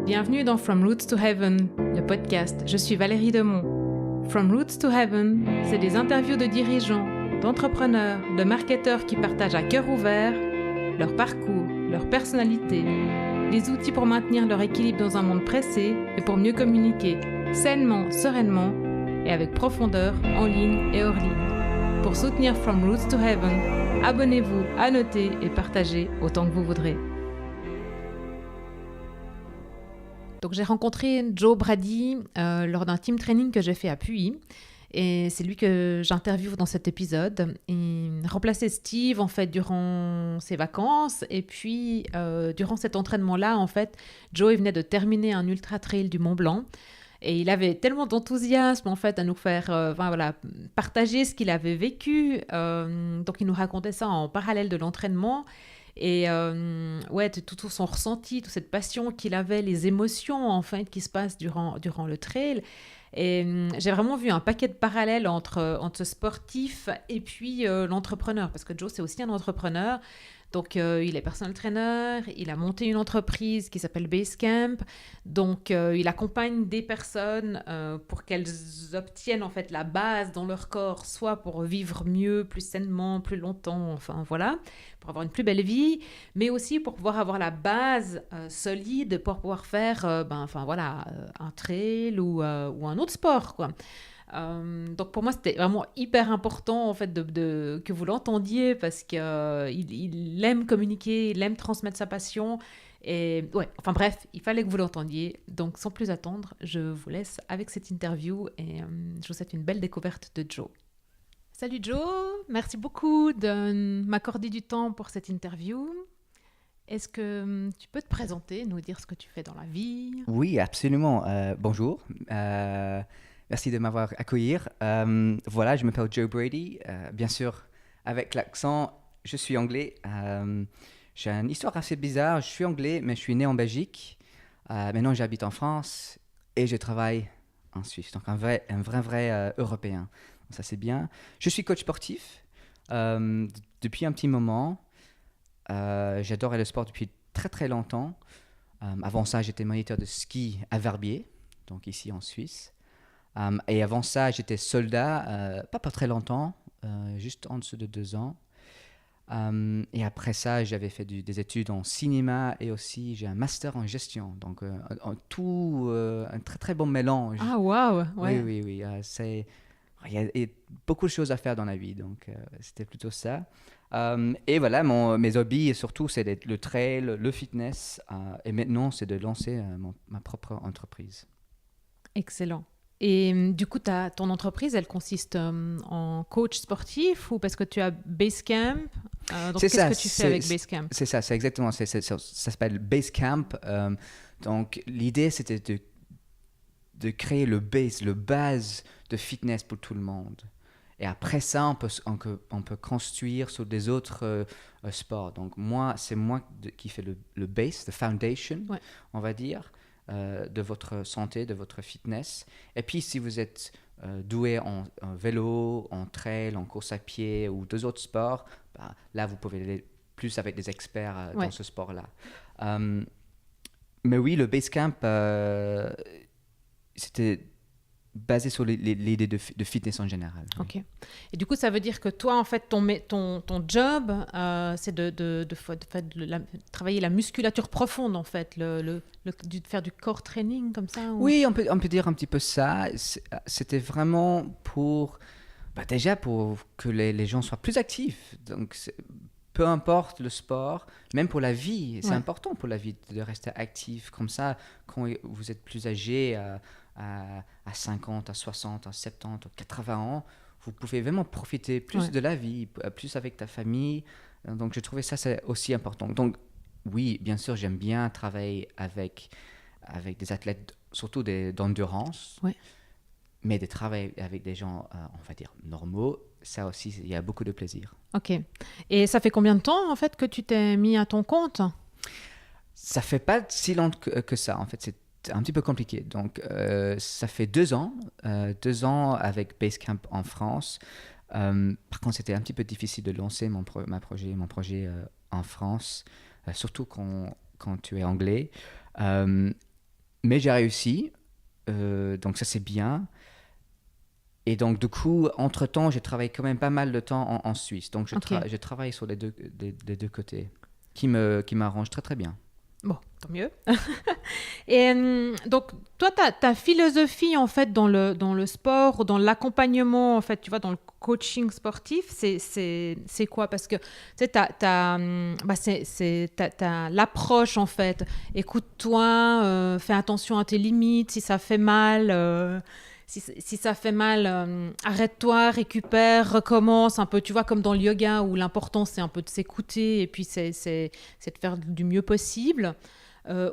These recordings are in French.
Bienvenue dans From Roots to Heaven, le podcast. Je suis Valérie Demont. From Roots to Heaven, c'est des interviews de dirigeants, d'entrepreneurs, de marketeurs qui partagent à cœur ouvert leur parcours, leur personnalité, les outils pour maintenir leur équilibre dans un monde pressé et pour mieux communiquer sainement, sereinement et avec profondeur en ligne et hors ligne. Pour soutenir From Roots to Heaven, abonnez-vous, annotez et partagez autant que vous voudrez. Donc j'ai rencontré Joe Brady lors d'un team training que j'ai fait à Puy. Et c'est lui que j'interviewe dans cet épisode. Il remplaçait Steve en fait durant ses vacances. Et puis durant cet entraînement-là, en fait, Joe il venait de terminer un ultra trail du Mont Blanc. Et il avait tellement d'enthousiasme en fait à nous faire partager ce qu'il avait vécu. Donc il nous racontait ça en parallèle de l'entraînement. Et tout son ressenti, toute cette passion qu'il avait, les émotions en fait qui se passent durant le trail. Et j'ai vraiment vu un paquet de parallèles entre ce sportif et puis l'entrepreneur, parce que Joe c'est aussi un entrepreneur. Donc il est personal trainer, il a monté une entreprise qui s'appelle Basecamp. Donc il accompagne des personnes pour qu'elles obtiennent en fait la base dans leur corps, soit pour vivre mieux, plus sainement, plus longtemps, enfin voilà, pour avoir une plus belle vie, mais aussi pour pouvoir avoir la base solide pour pouvoir faire un trail ou un autre sport, quoi. Donc pour moi c'était vraiment hyper important en fait que vous l'entendiez parce qu'il il aime communiquer, il aime transmettre sa passion et bref, il fallait que vous l'entendiez. Donc sans plus attendre, je vous laisse avec cette interview et je vous souhaite une belle découverte de Joe. Salut Joe, merci beaucoup de m'accorder du temps pour cette interview. Est-ce que tu peux te présenter, nous dire ce que tu fais dans la vie? Oui, absolument. Bonjour. Merci de m'avoir accueilli. Je m'appelle Joe Brady. Bien sûr, avec l'accent, je suis anglais. J'ai une histoire assez bizarre. Je suis anglais, mais je suis né en Belgique. Maintenant, j'habite en France et je travaille en Suisse. Donc, un vrai Européen. Donc, ça, c'est bien. Je suis coach sportif depuis un petit moment. J'adorais le sport depuis très, très longtemps. Avant ça, j'étais moniteur de ski à Verbier, donc ici en Suisse. Et avant ça, j'étais soldat, pas très longtemps, juste en dessous de 2 ans. Et après ça, j'avais fait des études en cinéma et aussi j'ai un master en gestion. Donc, un très très bon mélange. Ah, waouh! Ouais. Oui. Il y a beaucoup de choses à faire dans la vie, donc c'était plutôt ça. Et voilà, mes hobbies, surtout, c'est le trail, le fitness. Et maintenant, c'est de lancer ma propre entreprise. Excellent. Et du coup, ton entreprise, elle consiste en coach sportif ou parce que tu as Basecamp donc, qu'est-ce que tu fais avec Basecamp? C'est ça, c'est exactement. Ça s'appelle Basecamp. Donc, l'idée, c'était de créer le base de fitness pour tout le monde. Et après ça, on peut construire sur des autres sports. Donc, c'est moi qui fais le base, the foundation, on va dire. De votre santé, de votre fitness. Et puis, si vous êtes doué en vélo, en trail, en course à pied ou deux autres sports, là, vous pouvez aller plus avec des experts dans ce sport-là. Mais oui, le Basecamp, c'était basé sur l'idée de fitness en général. Ok. Et du coup, ça veut dire que toi, en fait, ton job, c'est de travailler la musculature profonde, en fait, de faire du core training comme ça ou... Oui, on peut dire un petit peu ça. C'était vraiment pour que les gens soient plus actifs. Donc, peu importe le sport, même pour la vie, c'est important pour la vie de rester actif. Comme ça, quand vous êtes plus âgé, à 50, à 60, à 70, à 80 ans, vous pouvez vraiment profiter plus de la vie, plus avec ta famille. Donc, je trouvais ça c'est aussi important. Donc, oui, bien sûr, j'aime bien travailler avec des athlètes, surtout d'endurance, mais de travailler avec des gens, on va dire, normaux, ça aussi, il y a beaucoup de plaisir. Ok. Et ça fait combien de temps, en fait, que tu t'es mis à ton compte? Ça fait pas si longtemps que ça. En fait, c'est un petit peu compliqué. Donc, ça fait 2 ans. 2 ans avec Basecamp en France. Par contre, c'était un petit peu difficile de lancer mon projet en France, surtout quand tu es anglais. Mais j'ai réussi, donc ça c'est bien. Et donc du coup, entre-temps, j'ai travaillé quand même pas mal de temps en Suisse. Donc je travaille sur les deux côtés, qui m'arrange très très bien. Bon, tant mieux. Et donc, toi, ta philosophie, en fait, dans le sport ou dans l'accompagnement, en fait, tu vois, dans le coaching sportif, c'est quoi? Parce que, tu sais, t'as l'approche, en fait. Écoute-toi, fais attention à tes limites, si ça fait mal... Si ça fait mal, arrête-toi, récupère, recommence, un peu, tu vois, comme dans le yoga où l'important c'est un peu de s'écouter et puis c'est de faire du mieux possible.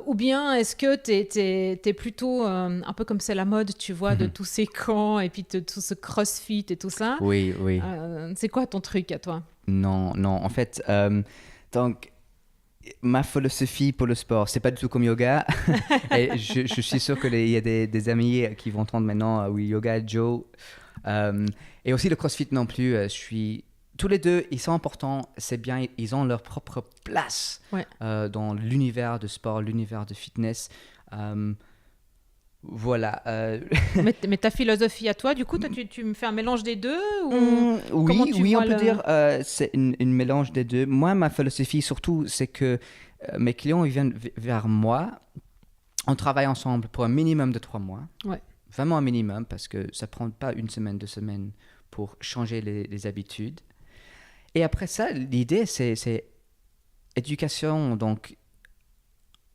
Ou bien est-ce que t'es plutôt un peu comme c'est la mode, tu vois, de tous ces camps et puis de tout ce crossfit et tout ça. Oui. C'est quoi ton truc à toi? Non. En fait, donc, ma philosophie pour le sport, c'est pas du tout comme yoga. Et je suis sûr qu'il y a des amis qui vont entendre maintenant, oui, yoga, Joe. Et aussi le CrossFit non plus. Tous les deux, ils sont importants, c'est bien, ils ont leur propre place dans l'univers de sport, l'univers de fitness. Voilà. Mais ta philosophie à toi, du coup, tu me fais un mélange des deux ou Oui, on peut dire c'est une mélange des deux. Moi, ma philosophie surtout, c'est que mes clients ils viennent vers moi. On travaille ensemble pour un minimum de 3 mois. Ouais. Vraiment un minimum parce que ça ne prend pas 1 semaine, 2 semaines pour changer les habitudes. Et après ça, l'idée, c'est éducation. Donc,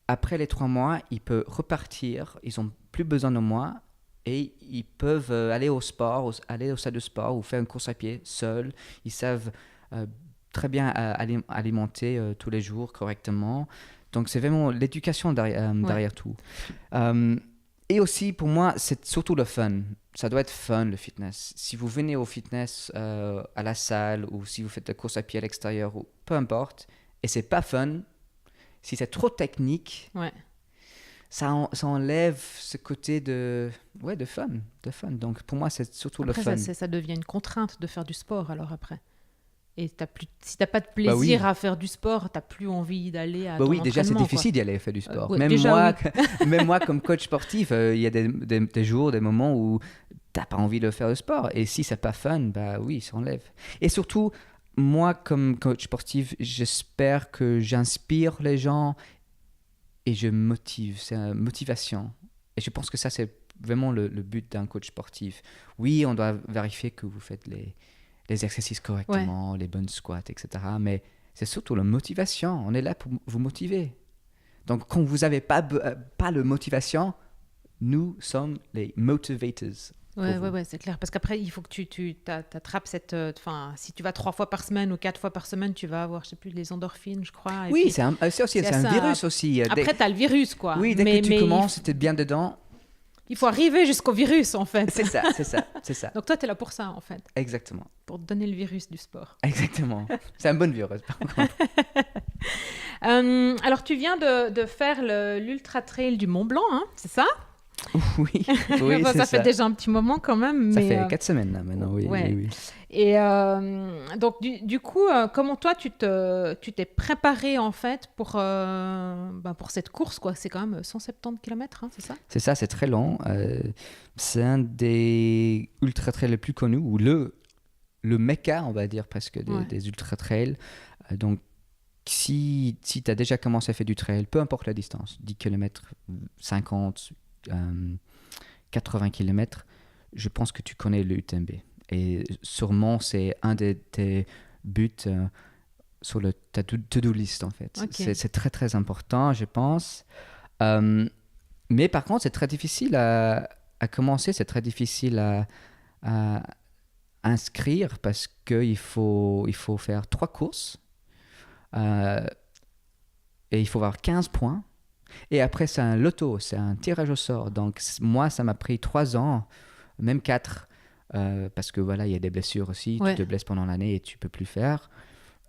après les 3 mois, ils peuvent repartir. Ils n'ont plus besoin de moi. Et ils peuvent aller au sport, aller au stade de sport ou faire une course à pied seuls. Ils savent très bien alimenter tous les jours correctement. Donc, c'est vraiment l'éducation derrière tout. Et aussi, pour moi, c'est surtout le fun. Ça doit être fun, le fitness. Si vous venez au fitness à la salle ou si vous faites de la course à pied à l'extérieur, ou peu importe, et c'est pas fun, si c'est trop technique, ça enlève ce côté de fun. Donc, pour moi, c'est surtout après, le fun. Ça devient une contrainte de faire du sport, alors après. Et si t'as pas de plaisir à faire du sport, t'as plus envie d'aller à ton entraînement. Déjà c'est difficile d'y aller faire du sport. Même moi, comme coach sportif, il y a des jours, des moments où t'as pas envie de faire le sport. Et si c'est pas fun, bah oui, ça enlève. Et surtout, moi comme coach sportif, j'espère que j'inspire les gens et je motive. C'est une motivation. Et je pense que ça c'est vraiment le but d'un coach sportif. Oui, on doit vérifier que vous faites les exercices correctement, les bonnes squats, etc. Mais c'est surtout la motivation. On est là pour vous motiver. Donc, quand vous n'avez pas la motivation, nous sommes les motivators. Ouais, c'est clair. Parce qu'après, il faut que tu t'attrapes cette... si tu vas 3 fois par semaine ou 4 fois par semaine, tu vas avoir, je sais plus, les endorphines, je crois. Et oui, puis, c'est un virus aussi. Après, tu as le virus, quoi. Oui, dès que tu commences, tu es bien dedans. Il faut arriver jusqu'au virus, en fait. C'est ça. Donc toi, tu es là pour ça, en fait. Exactement. Pour te donner le virus du sport. Exactement. C'est un bon virus, par contre. Alors, tu viens de faire l'Ultra Trail du Mont Blanc, hein, c'est ça? Oui, ça fait déjà un petit moment quand même. Ça fait 4 semaines là, maintenant, oui. Et donc, du coup, comment toi, tu t'es préparé en fait pour cette course, quoi. C'est quand même 170 km, hein, c'est ça? C'est ça, c'est très long. C'est un des ultra-trails les plus connus, ou le mecca, on va dire, presque, des ultra-trails. Donc, si tu as déjà commencé à faire du trail, peu importe la distance, 10 km, 50 80 km, je pense que tu connais le UTMB. Et sûrement, c'est un de tes buts sur ta to-do list, en fait. Okay. C'est très, très important, je pense. Mais par contre, c'est très difficile à commencer, c'est très difficile à inscrire parce qu'il faut faire 3 courses et il faut avoir 15 points. Et après, c'est un loto, c'est un tirage au sort. Donc, moi, ça m'a pris 3 ans, même 4, parce que voilà, il y a des blessures aussi. Tu te blesses pendant l'année et tu ne peux plus faire.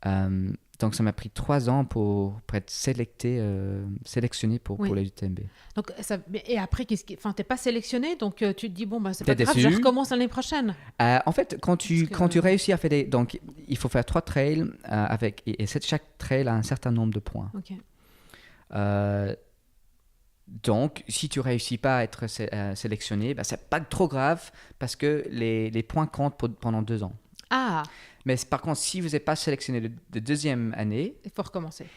Donc, ça m'a pris 3 ans pour être sélectionné pour les UTMB. Donc, et après, tu n'es pas sélectionné, donc tu te dis, bon, c'est pas grave, je recommence l'année prochaine. En fait, quand tu réussis à faire donc, il faut faire 3 trails, et chaque trail a un certain nombre de points. Ok. Donc, si tu réussis pas à être sélectionné, c'est pas trop grave parce que les points comptent pendant 2 ans. Ah, Mais par contre, si vous n'êtes pas sélectionné de deuxième année, il faut recommencer.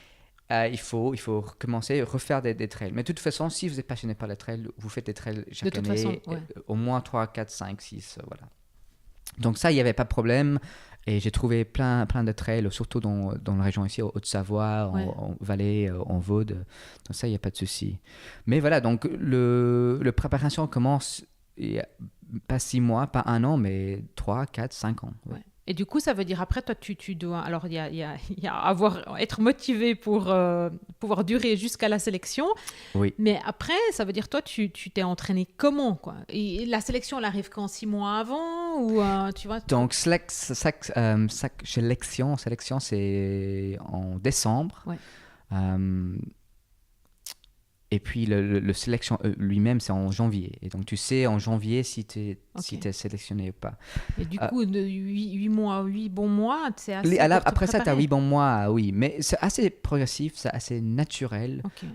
il faut recommencer, refaire des trails. Mais de toute façon, si vous êtes passionné par les trails, vous faites des trails chaque année, façon, ouais. Au moins 3, 4, 5, 6, voilà. Donc ça, il n'y avait pas de problème. Et j'ai trouvé plein de trails, surtout dans la région ici, au Haute-Savoie, en Valais, en Vaud. Donc ça, il n'y a pas de souci. Mais voilà, donc la préparation commence pas 6 mois, pas 1 an, mais 3, 4, 5 ans. Ouais. Et du coup, ça veut dire après, toi, tu dois... Alors, il y a être motivé pour pouvoir durer jusqu'à la sélection. Oui. Mais après, ça veut dire, toi, tu t'es entraîné comment, quoi? Et la sélection, elle arrive quand 6 mois avant ou, tu vois? Donc, sélection, c'est en décembre. Ouais. Et puis, le sélection lui-même, c'est en janvier. Et donc, tu sais en janvier si tu es sélectionné ou pas. Et du coup, 8 mois, 8 bons mois, c'est assez après ça, tu as 8 bons mois, oui. Mais c'est assez progressif, c'est assez naturel. Okay.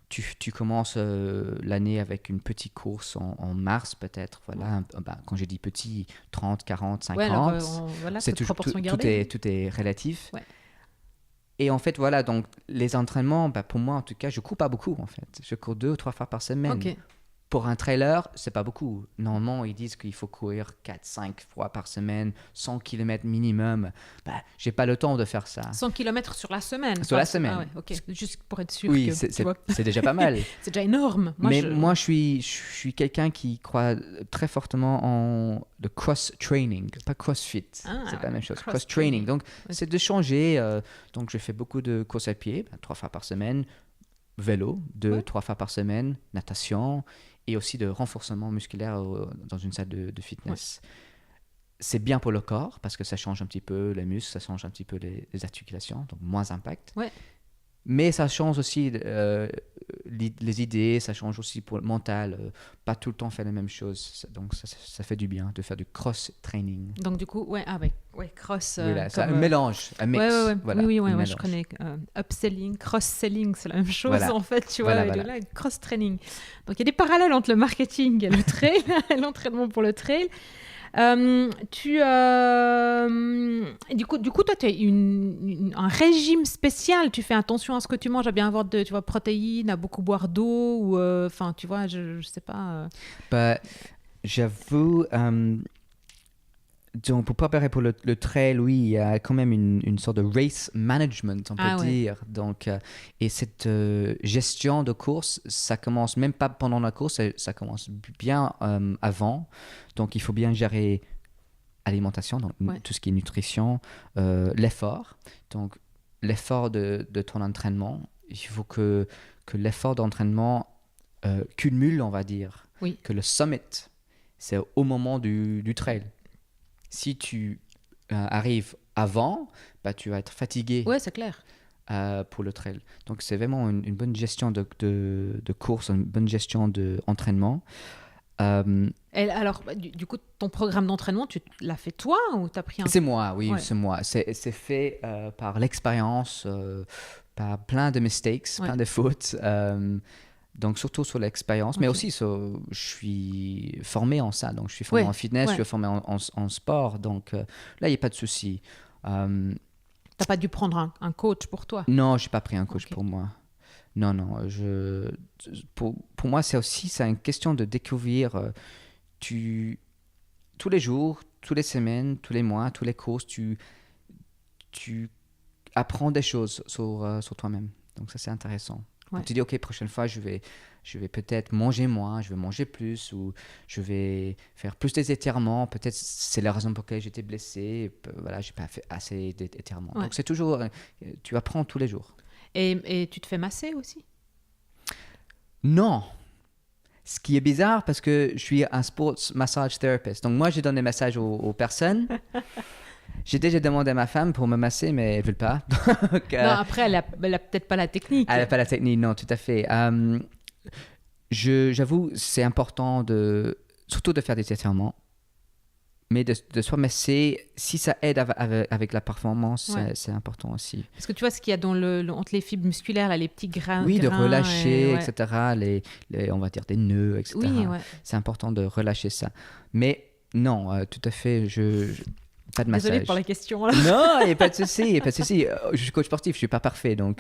Tu commences l'année avec une petite course en mars, peut-être. Voilà. Quand j'ai dit petit, 30, 40, 50. Ouais, alors, voilà, c'est tout est relatif. Ouais. Et en fait, voilà, donc les entraînements, pour moi en tout cas, je cours pas beaucoup en fait. Je cours 2 ou 3 fois par semaine. Okay. Pour un trailer, c'est pas beaucoup. Normalement, ils disent qu'il faut courir 4-5 fois par semaine, 100 km minimum. J'ai pas le temps de faire ça. 100 km sur la semaine? Sur la semaine. Ah ouais, ok. Juste pour être sûr oui, que c'est déjà pas mal. C'est déjà énorme. Moi, je suis quelqu'un qui croit très fortement en le cross-training, pas crossfit. C'est pas la même chose. Cross-training. Donc, c'est de changer. Donc, je fais beaucoup de courses à pied, 3 fois par semaine. Vélo, 2-3 fois par semaine. Natation. Et aussi de renforcement musculaire dans une salle de fitness. Ouais. C'est bien pour le corps parce que ça change un petit peu les muscles, ça change un petit peu les articulations, donc moins impact. Ouais. Mais ça change aussi les idées, ça change aussi pour le mental. Pas tout le temps faire les mêmes choses. Donc ça fait du bien de faire du cross-training. Donc du coup, cross... Voilà, c'est un mélange, un mix. Voilà, oui, je connais. Upselling, cross-selling, c'est la même chose en fait, tu vois. Là, cross-training. Donc il y a des parallèles entre le marketing et le trail, l'entraînement pour le trail. Du coup, toi, tu as un régime spécial. Tu fais attention à ce que tu manges, à bien avoir de protéines, à beaucoup boire d'eau, ou tu vois, je sais pas. J'avoue. Donc, pour préparer pour le trail, oui, il y a quand même une sorte de race management, on peut dire. Donc, et cette gestion de course, ça commence même pas pendant la course, ça commence bien avant. Donc, il faut bien gérer l'alimentation, donc tout ce qui est nutrition, l'effort. Donc, l'effort de ton entraînement, il faut que l'effort d'entraînement cumule, on va dire. Oui. Que le summit, c'est au moment du trail. Si tu arrives avant, tu vas être fatigué. Ouais, c'est clair. Pour le trail. Donc, c'est vraiment une bonne gestion de course, une bonne gestion d'entraînement. Et alors, du coup, ton programme d'entraînement, tu l'as fait toi ou tu as pris un... C'est moi, oui, c'est moi. C'est fait par l'expérience, par plein de mistakes, plein de fautes. Donc, surtout sur l'expérience, mais aussi, je suis formé en ça. Donc, je suis formé en fitness, je suis formé en sport. Donc, là, il n'y a pas de souci. Tu n'as pas dû prendre un coach pour toi? Non, je n'ai pas pris un coach pour moi. Non. Pour moi, c'est une question de découvrir. Tous les jours, toutes les semaines, tous les mois, tous les courses, tu apprends des choses sur toi-même. Donc, ça, c'est intéressant. Donc, tu dis, OK, prochaine fois, je vais peut-être manger moins, je vais manger plus, ou je vais faire plus des étirements. Peut-être c'est la raison pour laquelle j'étais blessé. Voilà, je n'ai pas fait assez d'étirements. Donc, c'est toujours... tu apprends tous les jours. Et tu te fais masser aussi? Non. Ce qui est bizarre parce que je suis un sports massage therapist. Donc, moi, je donne des massages aux personnes. J'ai déjà demandé à ma femme pour me masser, mais elle ne veut pas. Donc, non, après, elle a peut-être pas la technique. Elle n'a pas la technique, non, tout à fait. J'avoue, c'est important surtout de faire des étirements. mais de soi, mais si ça aide avec la performance, c'est important aussi. Parce que tu vois, ce qu'il y a entre les fibres musculaires, là, les petits grains. Oui, de relâcher, etc. On va dire des nœuds, etc. Oui, c'est important de relâcher ça. Mais non, tout à fait, pas de massage. Désolée pour la question. Là. Non, il n'y a pas de souci. Je suis coach sportif, je ne suis pas parfait. Donc,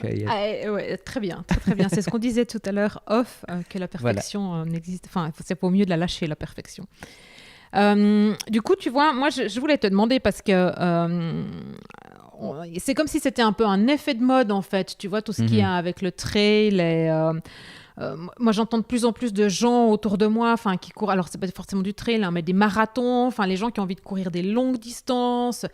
très bien, très bien. C'est ce qu'on disait tout à l'heure, off, que la perfection n'existe. Enfin, c'est pas au mieux de la lâcher, la perfection. Du coup, tu vois, moi, je voulais te demander parce que c'est comme si c'était un peu un effet de mode, en fait. Tu vois, tout ce qu'il y a avec le trail et... moi, j'entends de plus en plus de gens autour de moi qui courent, alors c'est pas forcément du trail, mais des marathons, les gens qui ont envie de courir des longues distances.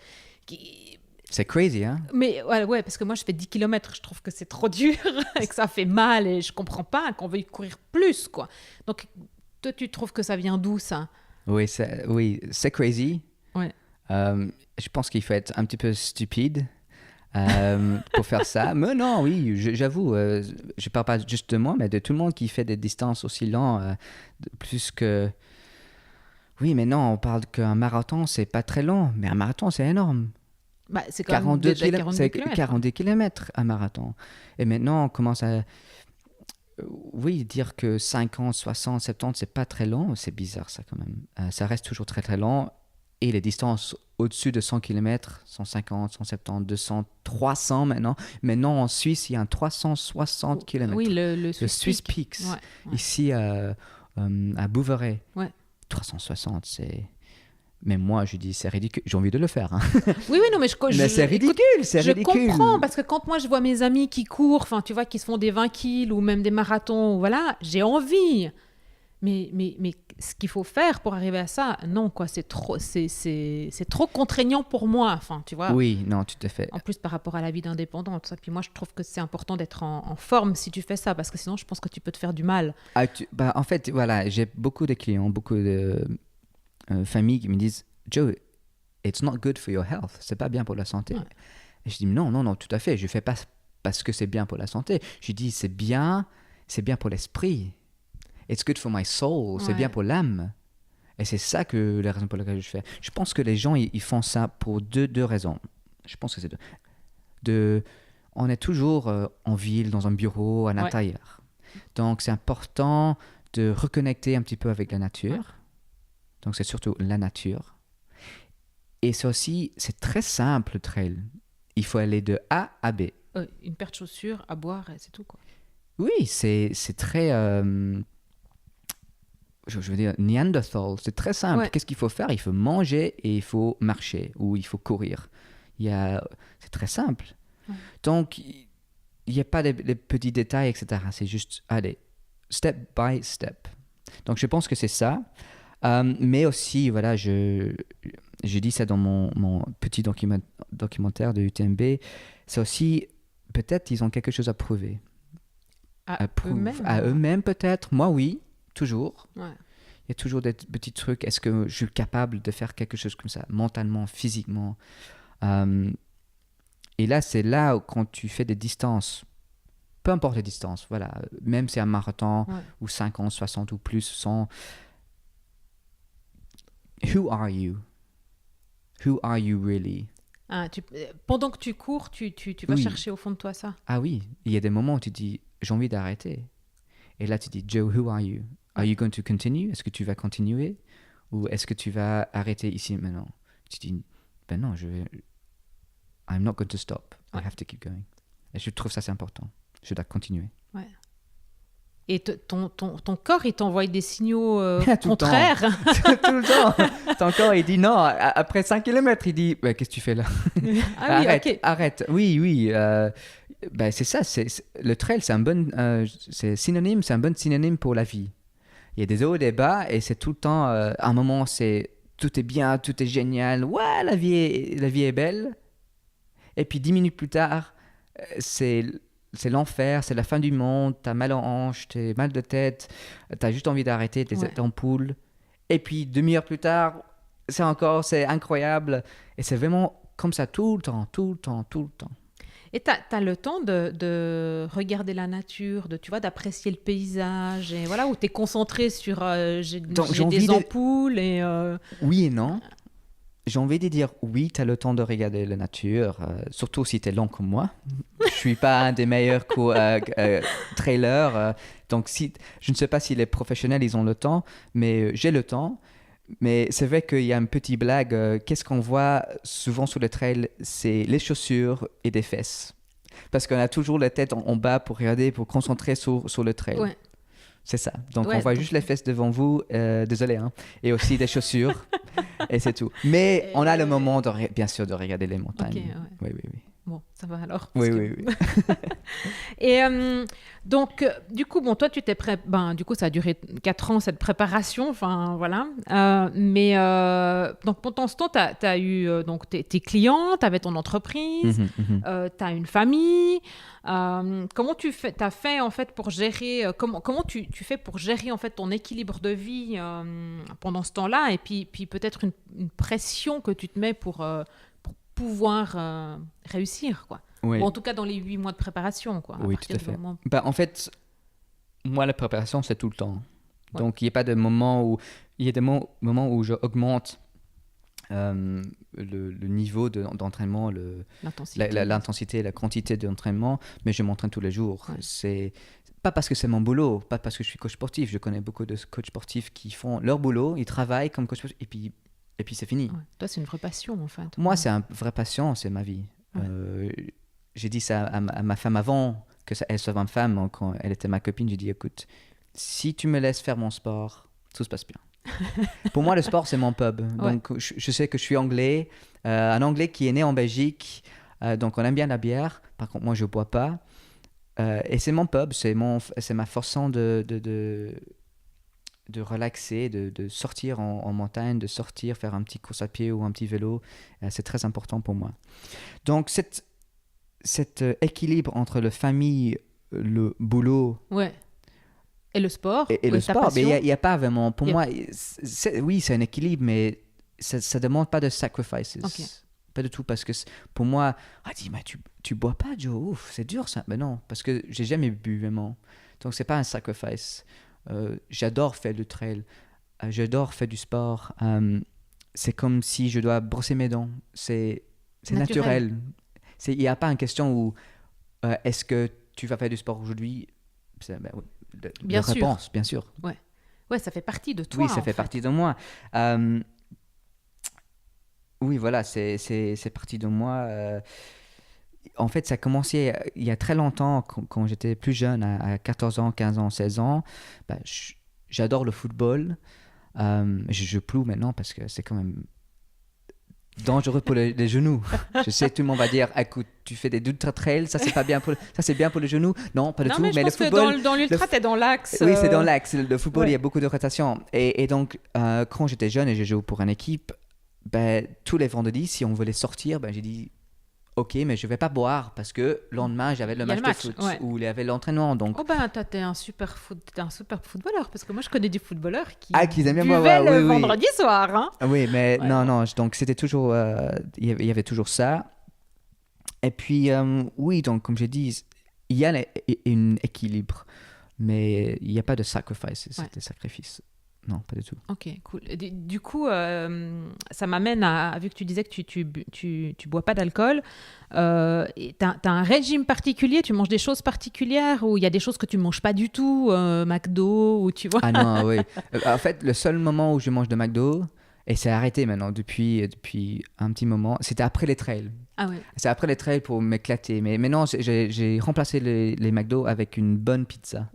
C'est crazy, hein? Mais ouais, parce que moi, je fais 10 km, je trouve que c'est trop dur et que ça fait mal et je comprends pas qu'on veuille courir plus, quoi. Donc, toi, tu trouves que ça vient d'où, ça? Oui, c'est crazy. Ouais. Je pense qu'il faut être un petit peu stupide. Pour faire ça. Mais non, oui, j'avoue, je parle pas juste de moi, mais de tout le monde qui fait des distances aussi longues, plus que... Oui, mais non, on parle qu'un marathon, c'est pas très long, mais un marathon, c'est énorme. Bah, c'est quand même déjà 42 km. 42 km un marathon. Et maintenant, on commence à... Oui, dire que 50, 60, 70, c'est pas très long, c'est bizarre ça quand même. Ça reste toujours très très long. Et les distances au-dessus de 100 km, 150, 170, 200, 300 maintenant. Maintenant, en Suisse, il y a un 360 km. Oui, le Swiss Peaks. Ouais. Ici, à Bouveret. Ouais. 360, c'est... Mais moi, je dis, c'est ridicule. J'ai envie de le faire. Hein. Oui, non, mais c'est ridicule, Je comprends, parce que quand moi, je vois mes amis qui courent, tu vois, qui se font des 20 kills ou même des marathons, voilà, j'ai envie. Mais ce qu'il faut faire pour arriver à ça, non, quoi, c'est trop contraignant pour moi, tu vois. Oui, non, tout à fait. En plus, par rapport à la vie d'indépendant, tout ça. Puis moi, je trouve que c'est important d'être en forme si tu fais ça, parce que sinon, je pense que tu peux te faire du mal. En fait, voilà, j'ai beaucoup de clients, beaucoup de familles qui me disent « Joe, it's not good for your health. C'est pas bien pour la santé. Ouais. » Et je dis « Non, tout à fait. Je fais pas parce que c'est bien pour la santé. Je dis « c'est bien pour l'esprit. » It's good for my soul. C'est bien pour l'âme. Et c'est ça que la raison pour laquelle je fais. Je pense que les gens, ils font ça pour deux raisons. Je pense que c'est deux. On est toujours en ville, dans un bureau, à l'intérieur. Donc, c'est important de reconnecter un petit peu avec la nature. Ouais. Donc, c'est surtout la nature. Et c'est très simple, le trail. Il faut aller de A à B. Une paire de chaussures, à boire, et c'est tout, quoi. Oui, c'est très... je veux dire, Neanderthal, c'est très simple. Ouais. Qu'est-ce qu'il faut faire? Il faut manger et il faut marcher ou il faut courir. C'est très simple. Ouais. Donc, il n'y a pas les petits détails, etc. C'est juste, allez, step by step. Donc, je pense que c'est ça. Mais aussi, voilà, je dis ça dans mon petit documentaire de UTMB, c'est aussi, peut-être, ils ont quelque chose à prouver. À eux-mêmes? À eux-mêmes, peut-être. Moi, oui. Toujours. Ouais. Il y a toujours des petits trucs. Est-ce que je suis capable de faire quelque chose comme ça, mentalement, physiquement? Et là, c'est là où, quand tu fais des distances, peu importe les distances, voilà, même si c'est un marathon ou 50, 60 ou plus, 100. Who are you? Who are you really? Pendant que tu cours, tu vas chercher au fond de toi ça? Ah oui, il y a des moments où tu dis, j'ai envie d'arrêter. Et là, tu dis, Joe, who are you? Are you going to continue? Est-ce que tu vas continuer? Ou est-ce que tu vas arrêter ici maintenant? Tu dis, ben non, I'm not going to stop. I have to keep going. Et je trouve ça, c'est important. Je dois continuer. Ouais. Et ton corps, il t'envoie des signaux contraires. Tout le temps. Ton corps, il dit non. Après 5 km, il dit, qu'est-ce que tu fais là? Arrête. Oui. C'est ça. Le trail, c'est un bon synonyme pour la vie. Il y a des hauts et des bas et c'est tout le temps, à un moment, tout est bien, tout est génial. Ouais, la vie est belle. Et puis 10 minutes plus tard, c'est l'enfer, c'est la fin du monde, t'as mal aux hanches, t'as mal de tête, t'as juste envie d'arrêter, t'es en poule. Et puis, demi-heure plus tard, c'est incroyable. Et c'est vraiment comme ça tout le temps. Et t'as le temps de regarder la nature, d'apprécier le paysage, et voilà, où t'es concentré sur j'ai des ampoules et... Oui et non. j'ai envie de dire oui, tu as le temps de regarder la nature, surtout si tu es lent comme moi. Je suis pas un des meilleurs trailers. Donc, je ne sais pas si les professionnels, ils ont le temps, mais j'ai le temps. Mais c'est vrai qu'il y a une petite blague. Qu'est-ce qu'on voit souvent sur le trail? C'est les chaussures et des fesses. Parce qu'on a toujours la tête en bas pour regarder, pour concentrer sur le trail. Ouais. C'est ça. Donc, Ouais, on voit donc- juste les fesses devant vous. Désolé, hein. Et aussi des chaussures. Et c'est tout. Mais on a le moment, bien sûr, de regarder les montagnes. Ok, ouais. Oui, oui, oui. Bon, ça va alors. Oui, parce oui, que- oui. Et donc, du coup, bon, toi, tu t'es prêt. Ben, du coup, ça a duré 4 ans, cette préparation. Enfin, voilà. Mais donc, pendant ce temps, tu as eu donc, tes clients, tu avais ton entreprise, tu as une famille. Comment tu fais, t'as fait, en fait, pour gérer... comment tu fais pour gérer, en fait, ton équilibre de vie pendant ce temps-là? Et puis peut-être une pression que tu te mets pour pouvoir réussir, quoi. Oui, Ou en tout cas dans les 8 mois de préparation, quoi. oui, partir tout à du fait. moment- Bah, en fait, moi, la préparation, c'est tout le temps. Ouais. Donc, il n'y a pas de moment où... Il y a des moments où je augmente le niveau d'entraînement, L'intensité. l'intensité, la quantité d'entraînement, mais je m'entraîne tous les jours. Ouais. C'est pas parce que c'est mon boulot, pas parce que je suis coach sportif. Je connais beaucoup de coachs sportifs qui font leur boulot, ils travaillent comme coach sportif, et puis c'est fini. Ouais. Toi, c'est une vraie passion, en fait. Moi, Ouais. c'est une vraie passion, c'est ma vie. Ouais. J'ai dit ça à ma femme avant elle soit une femme, quand elle était ma copine. J'ai dit, écoute, si tu me laisses faire mon sport, tout se passe bien. Pour moi, le sport, c'est mon pub. Ouais. Donc, je sais que je suis anglais, un anglais qui est né en Belgique, donc on aime bien la bière. Par contre, moi, je ne bois pas. Et c'est mon pub, c'est ma façon de relaxer, de sortir en montagne, de sortir, faire un petit course à pied ou un petit vélo. C'est très important pour moi. Donc, cet équilibre entre la famille, le boulot Ouais. Et le sport. et le ta sport, mais passion. il n'y a pas vraiment, pour Y a- moi, oui, c'est un équilibre, mais ça ne demande pas de sacrifices. Ok. Pas du tout, parce que pour moi, dis, mais tu bois pas, Joe, ouf, c'est dur ça. Mais non, parce que j'ai jamais bu vraiment. Donc, c'est pas un sacrifice. J'adore faire du trail, j'adore faire du sport. C'est comme si je dois brosser mes dents. C'est naturel. Il n'y a pas une question où est-ce que tu vas faire du sport aujourd'hui? Oui, Bien sûr. réponse, bien sûr. Ouais, ça fait partie de toi. Oui, ça fait partie de moi. Oui, voilà, c'est partie de moi. En fait, ça a commencé il y a très longtemps, quand j'étais plus jeune, à 14 ans, 15 ans, 16 ans. J'adore le football. Je joue plus maintenant parce que c'est quand même dangereux pour les genoux. Je sais que tout le monde va dire, écoute, tu fais des ultra trails, ça c'est pas bien pour ça c'est bien pour les genoux. Non, pas du tout. Mais je le pense football, que dans l'ultra, t'es dans l'axe. oui, c'est dans l'axe. Le football, ouais. il y a beaucoup de rotation. Et donc, quand j'étais jeune et j'ai joué pour une équipe, tous les vendredis, si on voulait sortir, j'ai dit, ok, mais je vais pas boire parce que le lendemain, j'avais le Il y a match le de foot match, ouais. ou il y avait l'entraînement. Donc, Oh ben, t'es un super footballeur, parce que moi je connais des footballeurs qui qui aiment bien buvaient boire, le oui, oui. vendredi soir. Hein. Oui, mais Ouais, non, ouais. non. Donc, c'était toujours, il y avait toujours ça. Et puis, oui, donc, comme j'ai dit, il y a un équilibre, mais il n'y a pas de sacrifice, Ouais. des sacrifices. Non, pas du tout. Ok, cool. Du coup, ça m'amène à, vu que tu disais que tu bois pas d'alcool, t'as un régime particulier, tu manges des choses particulières ou il y a des choses que tu manges pas du tout, McDo ou tu vois. Ah non, oui. En fait, le seul moment où je mange de McDo, et c'est arrêté maintenant depuis un petit moment, c'était après les trails. Ah ouais. C'est après les trails pour m'éclater. Mais maintenant, j'ai remplacé les McDo avec une bonne pizza.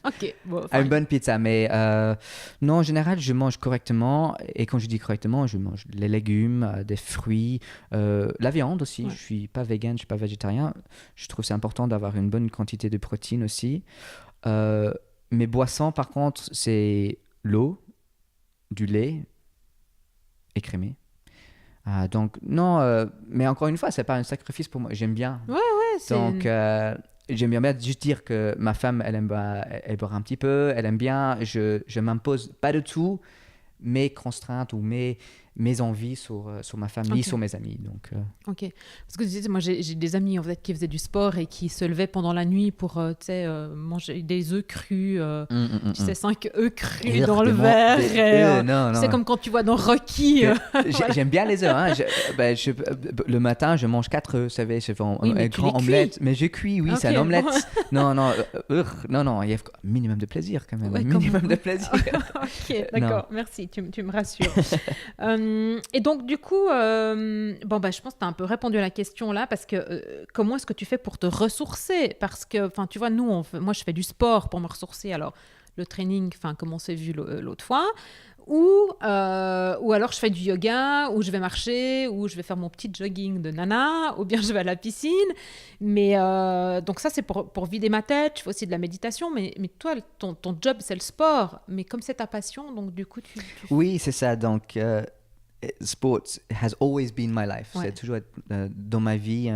Ok. Bon, Une bonne pizza, mais non, en général, je mange correctement. Et quand je dis correctement, je mange les légumes, des fruits, la viande aussi. Ouais. Je suis pas vegan, je suis pas végétarien. Je trouve c'est important d'avoir une bonne quantité de protéines aussi. Mes boissons, par contre, c'est l'eau, du lait écrémé. Donc, non, mais encore une fois, c'est pas un sacrifice pour moi. J'aime bien. Ouais, Donc, j'aime bien juste dire que ma femme, elle boit un petit peu, elle aime bien. Je m'impose pas du tout mes contraintes ou mes mes envies sur ma famille, Ok. sur mes amis. Donc, Ok. Parce que tu sais, moi, j'ai des amis en fait qui faisaient du sport et qui se levaient pendant la nuit pour, tu sais, manger des œufs crus. Tu sais, 5 œufs crus dans le verre. Et, non, c'est non. comme quand tu vois dans Rocky. Voilà. J'aime bien les œufs. Hein. Le matin, je mange 4 œufs, vous savez, je fais Oui, mais un tu grand les omelette. cuis. Mais je cuis, oui, c'est un Ok, omelette. bon. Non, il y a un minimum de plaisir quand même. Ouais, Un minimum comme- de plaisir. Ok, d'accord, merci, tu me rassures. Et donc, du coup, bon, bah, je pense que tu as un peu répondu à la question là, parce que comment est-ce que tu fais pour te ressourcer? Parce que, enfin, tu vois, moi, je fais du sport pour me ressourcer. Alors, le training, enfin, comme on s'est vu l'autre fois, ou alors je fais du yoga, ou je vais marcher, ou je vais faire mon petit jogging de nana, ou bien je vais à la piscine. Mais donc ça, c'est pour vider ma tête. Je fais aussi de la méditation. Mais toi, ton job, c'est le sport. Mais comme c'est ta passion, donc du coup, Oui, c'est ça. Donc, sports has always been my life. Ouais. C'est toujours dans ma vie.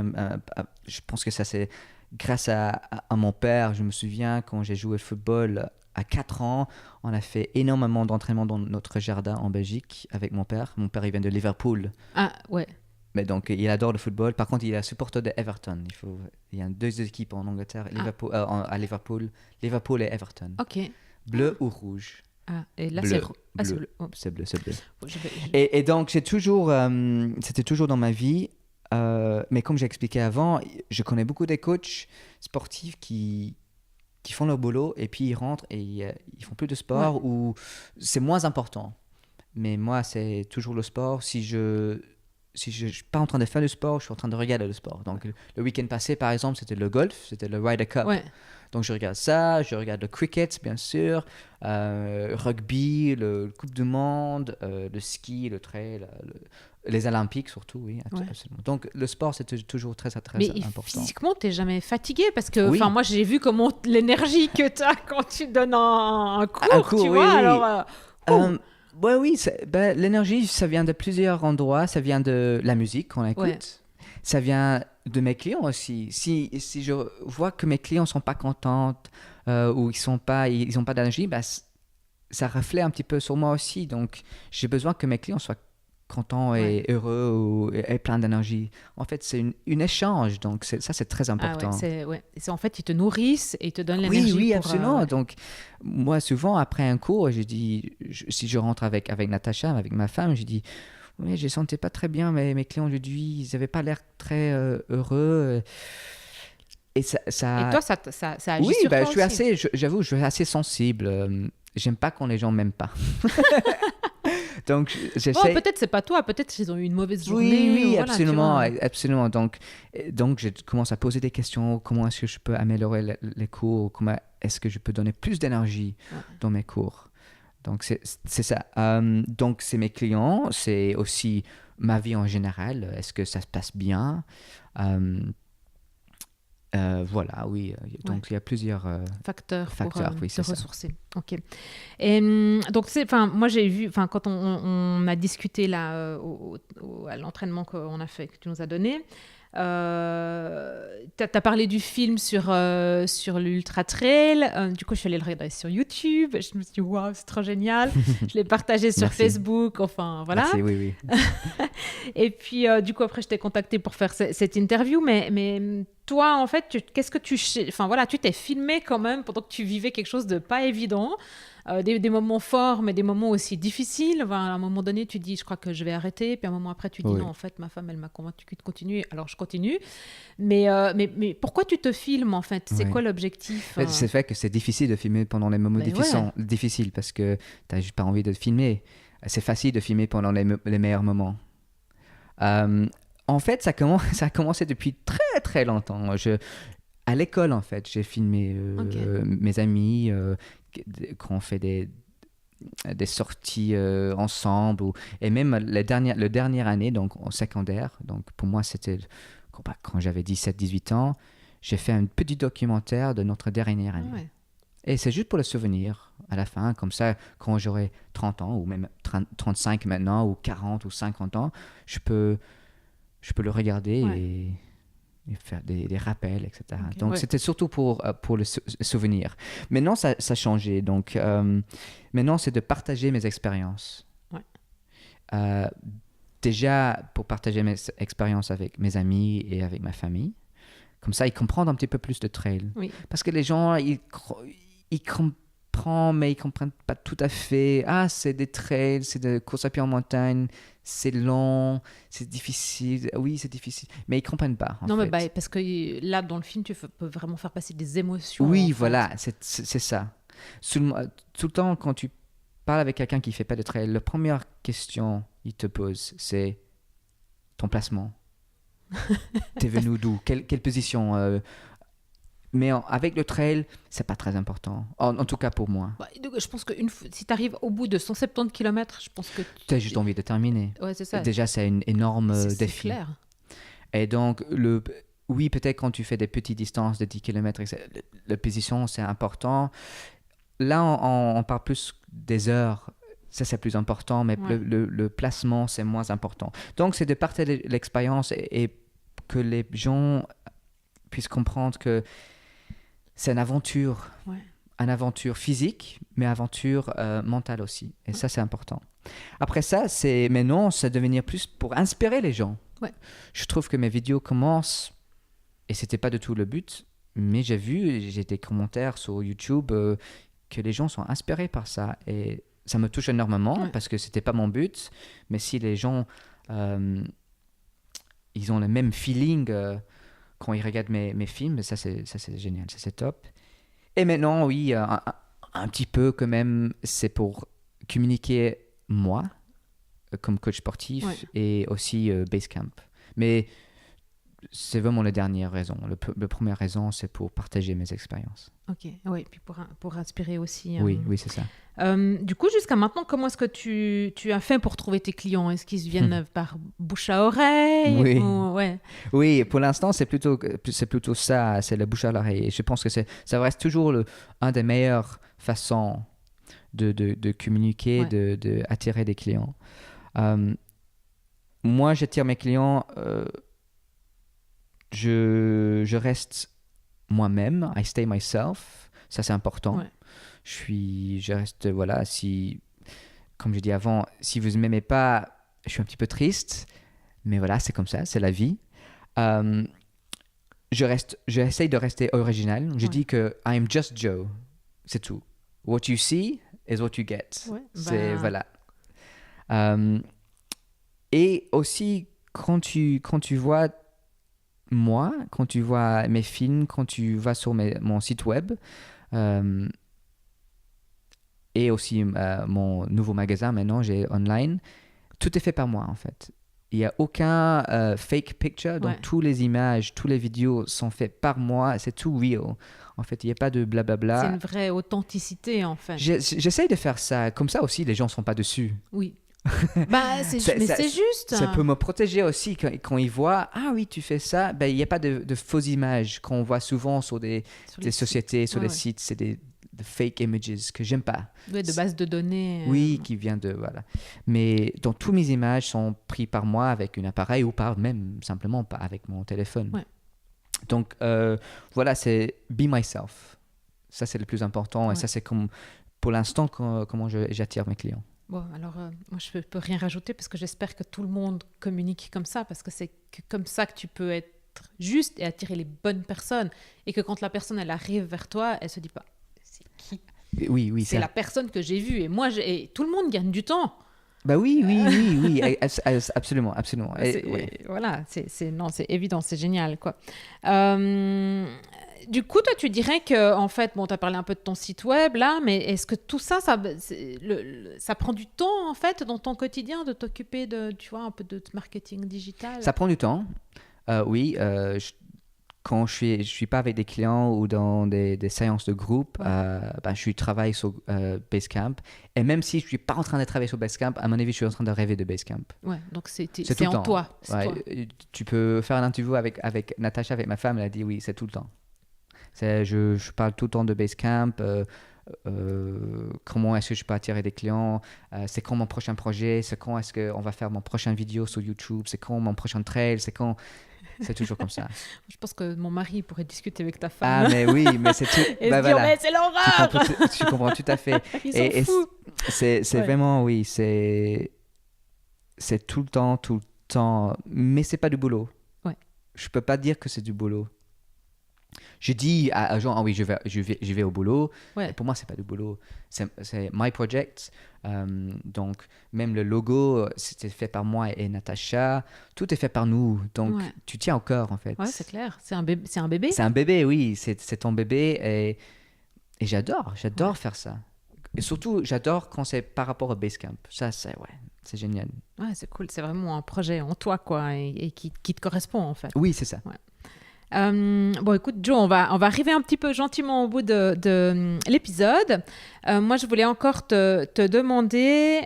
Je pense que ça, c'est grâce à mon père. Je me souviens quand j'ai joué au football à 4 ans, on a fait énormément d'entraînement dans notre jardin en Belgique avec mon père. Mon père, il vient de Liverpool. Ah, ouais. Mais donc, il adore le football. Par contre, il est un supporter de Everton. Il y a deux équipes en Angleterre, à Liverpool. Liverpool et Everton. Ok. Bleu ou rouge? Ah, et là, Bleu. c'est c'est Bleu. bleu. Oh, C'est bleu, c'est bleu. je- Et donc, c'était toujours dans ma vie. Mais comme j'ai expliqué avant, je connais beaucoup des coachs sportifs qui font leur boulot et puis ils rentrent et ils font plus de sport ou c'est moins important. Mais moi, c'est toujours le sport. Si je suis pas en train de faire le sport, je suis en train de regarder le sport. Donc, le week-end passé, par exemple, c'était le golf, c'était le Ryder Cup. Ouais. Donc, je regarde ça, je regarde le cricket, bien sûr, rugby, le Coupe du Monde, le ski, le trail, les Olympiques surtout, oui, Ouais. absolument. Donc, le sport, c'est toujours très, très Mais important. physiquement, t'es jamais fatigué parce que, Oui. enfin, moi, j'ai vu comment l'énergie que t'as quand tu donnes un cours, Un cours, tu oui, vois. oui. Alors, Ouais, oui, l'énergie, ça vient de plusieurs endroits. Ça vient de la musique qu'on écoute. Ouais. Ça vient de mes clients aussi. Si je vois que mes clients ne sont pas contents ou ils n'ont pas d'énergie, bah, ça reflète un petit peu sur moi aussi. Donc, j'ai besoin que mes clients soient contents et heureux et pleins d'énergie. En fait, c'est une échange. Donc, ça, c'est très important. C'est en fait, ils te nourrissent et ils te donnent l'énergie. Oui, pour, absolument. Donc, moi, souvent, après un cours, si je rentre avec Natacha, avec ma femme, je dis, oui, je ne sentais pas très bien mes clients aujourd'hui, ils n'avaient pas l'air très heureux. Et ça... Et toi, ça agit Oui, sur toi je suis aussi. j'avoue, je suis assez sensible. J'aime pas quand les gens m'aiment pas. Donc, j'essaie... Peut-être c'est pas toi, peut-être qu'ils ont eu une mauvaise journée. Oui, voilà, absolument, tu vois. absolument. Donc, je commence à poser des questions. Comment est-ce que je peux améliorer les cours? Comment est-ce que je peux donner plus d'énergie dans mes cours? Donc, c'est ça. Donc, c'est mes clients. C'est aussi ma vie en général. Est-ce que ça se passe bien? Voilà, oui. Donc, il y a plusieurs facteurs pour oui, se c'est ça. ressourcer. Ok. Et donc moi j'ai vu, quand on a discuté là à l'entraînement qu'on a fait, que tu nous as donné, t'as parlé du film sur l'Ultra Trail. Du coup, je suis allée le regarder sur YouTube. Je me suis dit, waouh, c'est trop génial. Je l'ai partagé sur Merci. Facebook. Enfin, voilà. Merci, oui. Et puis, du coup, après, je t'ai contacté pour faire cette interview. Mais toi, en fait, qu'est-ce que enfin, voilà, tu t'es filmé quand même pendant que tu vivais quelque chose de pas évident. Des moments forts, mais des moments aussi difficiles. Enfin, à un moment donné, tu dis, je crois que je vais arrêter. Puis à un moment après, tu dis, non, en fait, ma femme, elle m'a convaincu de continuer. Alors, je continue. Mais pourquoi tu te filmes, en fait? C'est quoi l'objectif? C'est vrai que c'est difficile de filmer pendant les moments difficiles parce que tu n'as juste pas envie de filmer. C'est facile de filmer pendant les meilleurs moments. En fait, ça a commencé depuis très, très longtemps. À l'école, en fait, j'ai filmé mes amis quand on fait des sorties ensemble. Et même la dernière année, donc en secondaire, donc pour moi, c'était quand j'avais 17-18 ans, j'ai fait un petit documentaire de notre dernière année. Ouais. Et c'est juste pour le souvenir à la fin, comme ça, quand j'aurai 30 ans, ou même 35 maintenant, ou 40 ou 50 ans, je peux le regarder et faire des rappels, etc. Okay, donc, c'était surtout pour le souvenir. Maintenant, ça a changé. Donc, maintenant, c'est de partager mes expériences. Ouais. Euh, déjà, pour partager mes expériences avec mes amis et avec ma famille. Comme ça, ils comprennent un petit peu plus de trail. Oui. Parce que les gens, ils comprennent, mais ils ne comprennent pas tout à fait. Ah, c'est des trails, c'est des courses à pied en montagne, c'est long, c'est difficile. Oui, c'est difficile. Mais ils ne comprennent pas, en Non, fait. mais parce que là, dans le film, tu peux vraiment faire passer des émotions. Oui, en voilà, fait. c'est ça. Tout le temps, quand tu parles avec quelqu'un qui ne fait pas de trail, la première question qu'il te pose, c'est ton placement. T'es venu d'où? Quelle position? Mais avec le trail, c'est pas très important. En tout cas pour moi. Bah, donc, je pense que si tu arrives au bout de 170 km, je pense que Tu as juste envie de terminer. Ouais, c'est ça. Déjà, c'est un énorme C'est défi. clair. Et donc, oui, peut-être quand tu fais des petites distances de 10 km, la position, c'est important. Là, on parle plus des heures. Ça, c'est plus important, mais Ouais. le placement, c'est moins important. Donc, c'est de partager l'expérience et que les gens puissent comprendre que c'est une aventure. Ouais. Une aventure physique, mais aventure mentale aussi. Et ça, c'est important. Après ça, maintenant, c'est devenir plus pour inspirer les gens. Ouais. Je trouve que mes vidéos commencent, et c'était pas du tout le but, mais j'ai des commentaires sur YouTube que les gens sont inspirés par ça. Et ça me touche énormément parce que c'était pas mon but. Mais si les gens, ils ont le même feeling quand ils regardent mes films, ça c'est génial, ça c'est top. Et maintenant, oui, un petit peu quand même, c'est pour communiquer moi, comme coach sportif, et aussi Basecamp. Mais c'est vraiment la dernière raison. La première raison, c'est pour partager mes expériences. Ok, oui, puis pour inspirer aussi. Oui, c'est ça. Du coup, jusqu'à maintenant, comment est-ce que tu as fait pour trouver tes clients? Est-ce qu'ils viennent par bouche à oreille? Oui. Ouais. Oui, pour l'instant, c'est plutôt ça, c'est la bouche à l'oreille. Et je pense que ça reste toujours un des meilleures façons de communiquer, de attirer des clients. Moi, j'attire mes clients, je reste moi-même, I stay myself, ça c'est important. Ouais. Je reste, voilà, comme je dis avant, si vous ne m'aimez pas, je suis un petit peu triste, mais voilà, c'est comme ça, c'est la vie. J'essaye de rester original. Je dis que I am just Joe, c'est tout. What you see is what you get. Ouais, c'est voilà. Et aussi quand tu vois moi, quand tu vois mes films, quand tu vas sur mon site web, et aussi mon nouveau magasin maintenant, j'ai online, tout est fait par moi en fait. Il n'y a aucun fake picture, donc toutes les images, toutes les vidéos sont faites par moi, c'est tout real. En fait, il n'y a pas de blablabla. C'est une vraie authenticité en fait. J'essaye de faire ça, comme ça aussi les gens ne sont pas dessus. Oui. Mais c'est juste. Ça peut me protéger aussi quand ils voient, ah oui, tu fais ça, il n'y a pas de fausses images qu'on voit souvent sur des sociétés, sur des sites, c'est des fake images que j'aime pas. Oui, de base de données. Oui, qui vient de, voilà. Mais donc, toutes mes images sont prises par moi avec un appareil ou même simplement pas avec mon téléphone. Ouais. Donc, voilà, c'est be myself. Ça, c'est le plus important. Et ça, c'est pour l'instant, comment j'attire mes clients. Bon, alors, moi, je peux rien rajouter parce que j'espère que tout le monde communique comme ça parce que c'est comme ça que tu peux être juste et attirer les bonnes personnes. Et que quand la personne, elle arrive vers toi, elle se dit pas, c'est qui? Oui, c'est la personne que j'ai vue. Et moi, et tout le monde gagne du temps. Bah oui, absolument. Voilà, c'est évident, c'est génial, quoi. Du coup, toi, tu dirais que, en fait, bon, tu as parlé un peu de ton site web, là, mais est-ce que tout ça, ça prend du temps, en fait, dans ton quotidien, de t'occuper tu vois, un peu de marketing digital? Ça prend du temps, oui. Quand je suis pas avec des clients ou dans des séances de groupe, je travaille sur Basecamp. Et même si je suis pas en train de travailler sur Basecamp, à mon avis, je suis en train de rêver de Basecamp. Ouais, donc c'est tout en toi. Toi. Tu peux faire une interview avec Natacha, avec ma femme, elle a dit oui, c'est tout le temps. Je parle tout le temps de Basecamp. Comment est-ce que je peux attirer des clients, c'est quand mon prochain projet, c'est quand est-ce qu'on va faire mon prochain vidéo sur YouTube, c'est quand mon prochain trail, c'est toujours comme ça. Je pense que mon mari pourrait discuter avec ta femme. Ah, mais oui, mais c'est tout. Et se dire, mais c'est l'horreur. Tu comprends tout à fait. Ils sont fous. C'est vraiment, oui, c'est c'est tout le temps, mais c'est pas du boulot. Ouais. Je peux pas dire que c'est du boulot. Je dis à gens, ah oui, je vais au boulot. Ouais. Et pour moi, c'est pas du boulot. C'est my project. Donc, même le logo, c'était fait par moi et Natacha. Tout est fait par nous. Donc, Ouais. tu tiens au cœur, en fait. Ouais, c'est clair. C'est un bébé. C'est un bébé. C'est un bébé, oui. C'est ton bébé. Et j'adore faire ça. Et surtout, j'adore quand c'est par rapport au Basecamp. Ça, c'est génial. Ouais, c'est cool. C'est vraiment un projet en toi, quoi, et qui te correspond, en fait. Oui, c'est ça. Ouais. Bon, écoute, Joe, on va arriver un petit peu gentiment au bout de l'épisode. Moi, je voulais encore te demander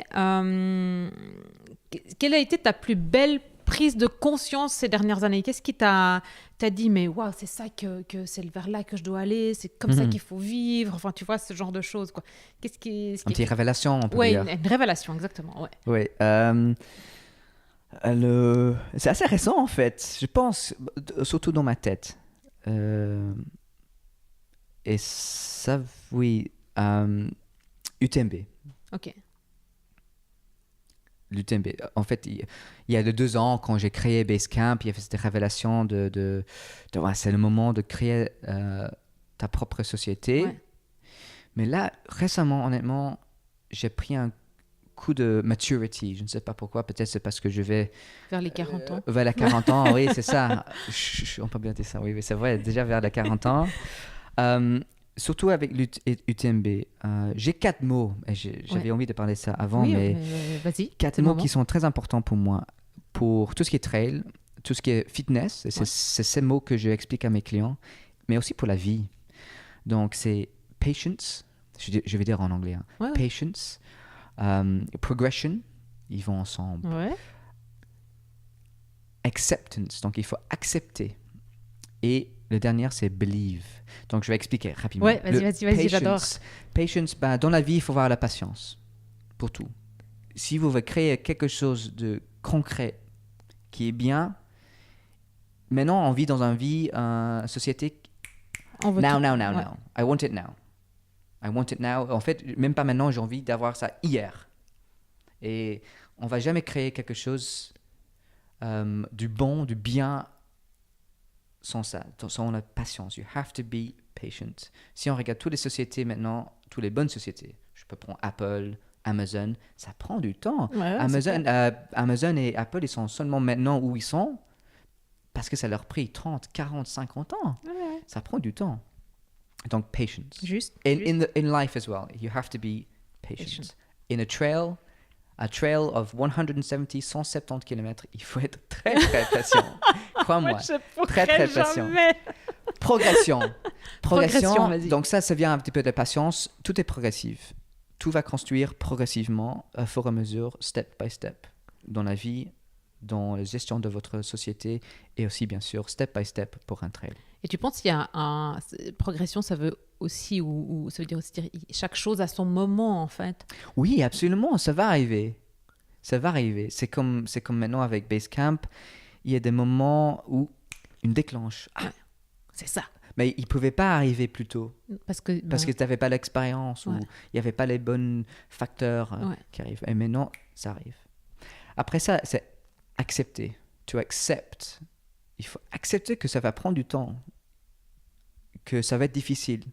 quelle a été ta plus belle prise de conscience ces dernières années? Qu'est-ce qui t'a dit, mais waouh, c'est ça que c'est vers là que je dois aller, c'est comme ça qu'il faut vivre, enfin, tu vois, ce genre de choses, quoi. Une petite révélation, on peut ouais, dire. une révélation, exactement, ouais. Oui. C'est assez récent, en fait. Je pense, surtout dans ma tête. Et ça, oui. UTMB. Ok. L'UTMB. En fait, il y a 2 ans, quand j'ai créé Basecamp, il y avait cette révélation ouais, c'est le moment de créer ta propre société. Ouais. Mais là, récemment, honnêtement, j'ai pris un coup de maturity. Je ne sais pas pourquoi. Peut-être c'est parce que je vais... Vers les 40 ans. Vers les 40 ans, oui, c'est ça. On peut bien dire ça, oui, mais c'est vrai, déjà vers les 40 ans. Surtout avec l'UTMB, j'ai 4 mots. J'avais envie de parler de ça avant, oui, mais vas-y. 4 mots qui sont très importants pour moi. Pour tout ce qui est trail, tout ce qui est fitness, et c'est ces mots que je explique à mes clients, mais aussi pour la vie. Donc, c'est patience, je vais dire en anglais, hein. Ouais. Patience, progression, ils vont ensemble. Ouais. Acceptance, donc il faut accepter. Et le dernier, c'est believe. Donc, je vais expliquer rapidement. Ouais, vas-y, j'adore. Patience, dans la vie, il faut avoir la patience pour tout. Si vous voulez créer quelque chose de concret qui est bien, maintenant, on vit dans une société. Now. I want it now. I want it now. En fait, même pas maintenant, j'ai envie d'avoir ça hier. Et on va jamais créer quelque chose du bon, du bien sans ça, sans la patience. You have to be patient. Si on regarde toutes les sociétés maintenant, toutes les bonnes sociétés, je peux prendre Apple, Amazon, ça prend du temps. Ouais, Amazon et Apple, ils sont seulement maintenant où ils sont parce que ça leur a pris 30, 40, 50 ans. Ouais. Ça prend du temps. Donc, patience. Juste. In life as well, you have to be patient. In a trail of 170 km, il faut être très, très patient. Crois-moi. Très, très patient. Progression. Vas-y. Donc ça vient un petit peu de patience. Tout est progressif. Tout va construire progressivement, à fur et à mesure, step by step, dans la vie, dans la gestion de votre société et aussi, bien sûr, step by step pour un trail. Et tu penses qu'il y a progression, ça veut aussi, ou ça veut dire aussi dire chaque chose à son moment, en fait? Oui, absolument, ça va arriver. Ça va arriver. C'est comme maintenant avec Basecamp, il y a des moments où une déclenche. Ouais, c'est ça. Mais il ne pouvait pas arriver plus tôt. Parce que tu n'avais pas l'expérience ou il n'y avait pas les bons facteurs qui arrivent. Et maintenant, ça arrive. Après ça, c'est accepter. To accept. Il faut accepter que ça va prendre du temps, que ça va être difficile,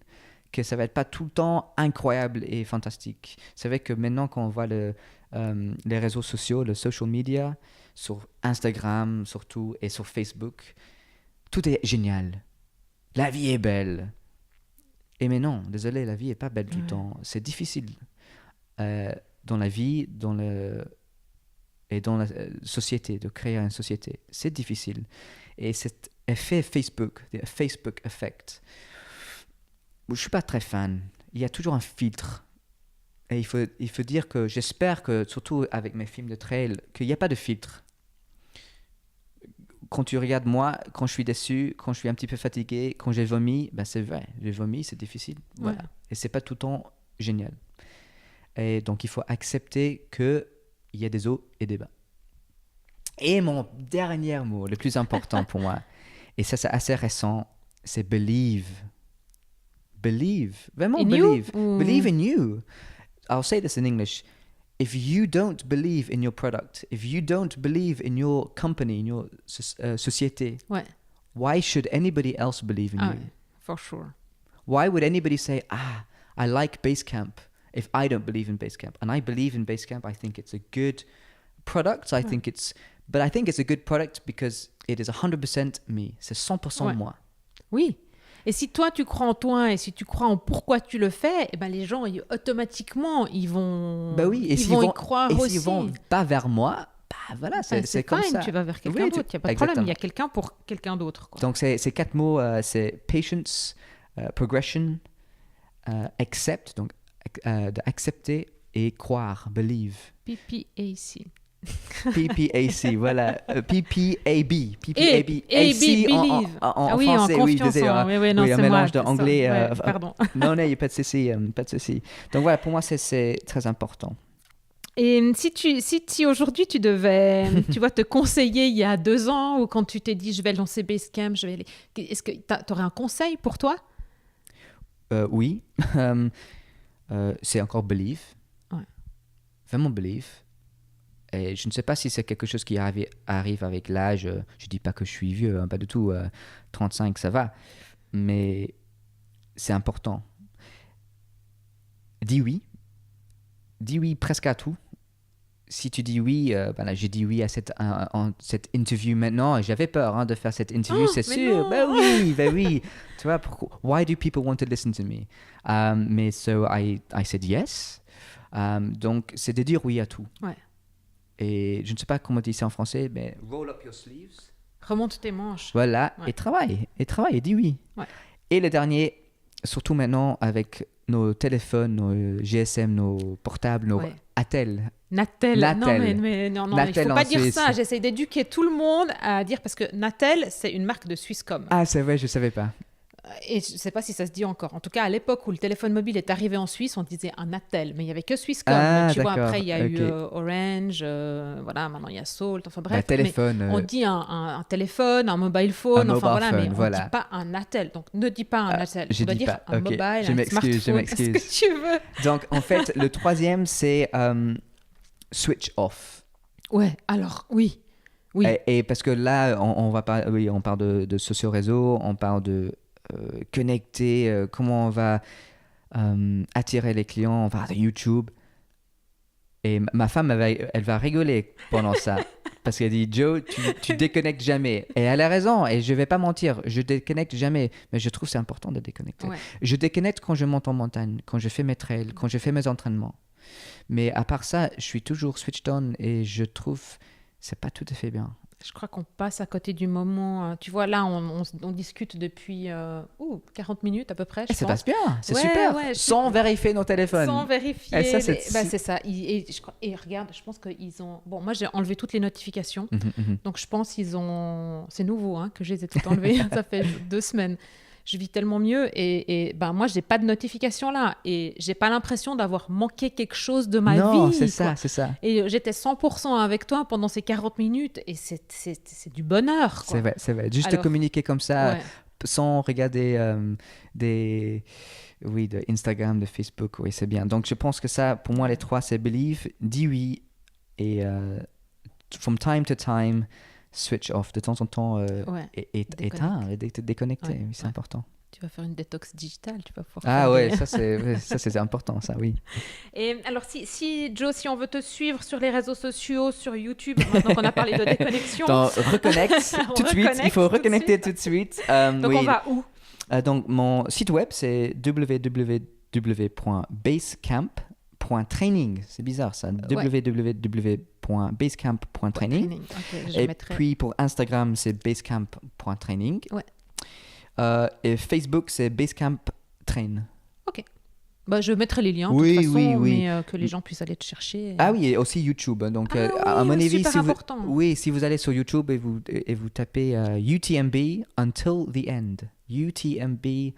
que ça va être pas tout le temps incroyable et fantastique. C'est vrai que maintenant, quand on voit les réseaux sociaux, le social media, sur Instagram surtout et sur Facebook, tout est génial. La vie est belle. Et mais non, désolé, la vie est pas belle tout le temps. C'est difficile dans la vie, et dans la société, de créer une société. C'est difficile. Et cet effet Facebook, le Facebook effect, je ne suis pas très fan. Il y a toujours un filtre. Et il faut dire que j'espère que, surtout avec mes films de trail, qu'il n'y a pas de filtre. Quand tu regardes moi, quand je suis déçu, quand je suis un petit peu fatigué, quand j'ai vomi, ben c'est vrai, j'ai vomi, c'est difficile. Voilà. Et c'est pas tout le temps génial. Et donc il faut accepter qu'il y a des hauts et des bas. Et mon dernier mot, le plus important pour moi, et ça c'est assez récent, c'est believe. Believe. Vraiment in believe. You? Believe in you. I'll say this in English. if you don't believe in your product, if you don't believe in your company, in your société, Ouais. why should anybody else believe in you? Ouais, for sure. Why would anybody say, I like Basecamp if I don't believe in Basecamp? And I believe in Basecamp. I think it's a good product. I think it's a good product because it is 100% me. C'est 100% moi. Oui. Et si toi, tu crois en toi et si tu crois en pourquoi tu le fais, eh ben, les gens, automatiquement, ils vont, ils vont y croire et aussi. s'ils vont pas vers moi, voilà, c'est comme fine, ça. tu vas vers quelqu'un d'autre, il n'y a pas de problème, il y a quelqu'un pour quelqu'un d'autre. Quoi. Donc, ces 4 mots, c'est patience, progression, accept, donc d'accepter et croire, believe. PPAC. PPAC, voilà. PPAB. AC en oui, français, en oui, désolé. Non, oui, un mélange d'anglais. Pardon. Non, il n'y a pas de souci, pas de souci. Donc voilà, pour moi, c'est très important. Et si aujourd'hui tu devais, tu vois, te conseiller il y a 2 ans ou quand tu t'es dit je vais lancer Basecamp, est-ce que tu aurais un conseil pour toi? Oui. C'est encore believe. Ouais. Vraiment believe. Et je ne sais pas si c'est quelque chose qui arrive avec l'âge. Je ne dis pas que je suis vieux, hein, pas du tout. 35, ça va. Mais c'est important. Dis oui. Dis oui presque à tout. Si tu dis oui, là, j'ai dit oui à cette interview maintenant. J'avais peur de faire cette interview, c'est sûr. Ben oui. Tu vois, pourquoi? Why do people want to listen to me? Mais so I said yes. Donc, c'est de dire oui à tout. Ouais. Et je ne sais pas comment on dit ça en français, mais roll up your sleeves. Remonte tes manches. Voilà, ouais. Et travaille, et dis oui. Ouais. Et le dernier, surtout maintenant avec nos téléphones, nos GSM, nos portables, nos Natel. Non, mais non, Natel, il ne faut pas dire ça. J'essaie d'éduquer tout le monde à dire, parce que Natel, c'est une marque de Swisscom. Ah, c'est vrai, je ne savais pas. Et je ne sais pas si ça se dit encore. En tout cas, à l'époque où le téléphone mobile est arrivé en Suisse, on disait un Natel, mais il n'y avait que Swisscom. Ah, tu vois, après, il y a eu Orange, voilà, maintenant il y a Salt, enfin bref. Téléphone, on dit un téléphone, un mobile phone, voilà, mais on ne dit pas un Natel. Donc, ne dis pas un Natel. Je dois dis dire pas. un mobile, un smartphone, je m'excuse. ce que tu veux. Donc, en fait, le troisième, c'est switch off. Ouais, alors, oui. Et parce que là, on parle de socio-réseau, on parle de connecter, comment on va attirer les clients, on parle de YouTube. Et ma femme, elle va rigoler pendant ça. Parce qu'elle dit, Joe, tu déconnectes jamais. Et elle a raison, et je ne vais pas mentir, je déconnecte jamais. Mais je trouve que c'est important de déconnecter. Ouais. Je déconnecte quand je monte en montagne, quand je fais mes trails, quand je fais mes entraînements. Mais à part ça, je suis toujours switched on et je trouve que ce n'est pas tout à fait bien. Je crois qu'on passe à côté du moment. Tu vois, là, on discute depuis 40 minutes à peu près. Ça passe bien, c'est super. Sans vérifier nos téléphones. Sans vérifier. Et ça, c'est ça. Et regarde, je pense qu'ils ont... Bon, moi, j'ai enlevé toutes les notifications. Donc, je pense qu'ils ont... C'est nouveau que je les ai toutes enlevées. Ça fait 2 semaines. Je vis tellement mieux et moi, je n'ai pas de notification là. Et je n'ai pas l'impression d'avoir manqué quelque chose de ma vie. Non, c'est ça. Et j'étais 100% avec toi pendant ces 40 minutes et c'est du bonheur. Quoi. C'est vrai. Juste de communiquer comme ça, sans regarder de Instagram, de Facebook, oui, c'est bien. Donc, je pense que ça, pour moi, les 3, c'est believe, dis oui et from time to time, switch off, de temps en temps, éteindre, déconnecter, oui, c'est important. Tu vas faire une détox digitale, tu vas pouvoir. Ah ouais, ça c'est important, ça, oui. Et alors, Joe, si on veut te suivre sur les réseaux sociaux, sur YouTube, maintenant qu'on a parlé de déconnexion. Reconnecte tout de suite, il faut reconnecter tout de suite. Donc on va où? Donc mon site web, c'est www.basecamp.training. C'est bizarre ça, www.basecamp.training. Et puis pour Instagram, c'est basecamp.training. Ouais. Et Facebook, c'est Basecamp Train. Ok. Je mettrai les liens de toute façon, mais que les gens puissent aller te chercher. Ah oui, et aussi YouTube. Donc, à mon avis, si vous allez sur YouTube et vous tapez UTMB Until the End. UTMB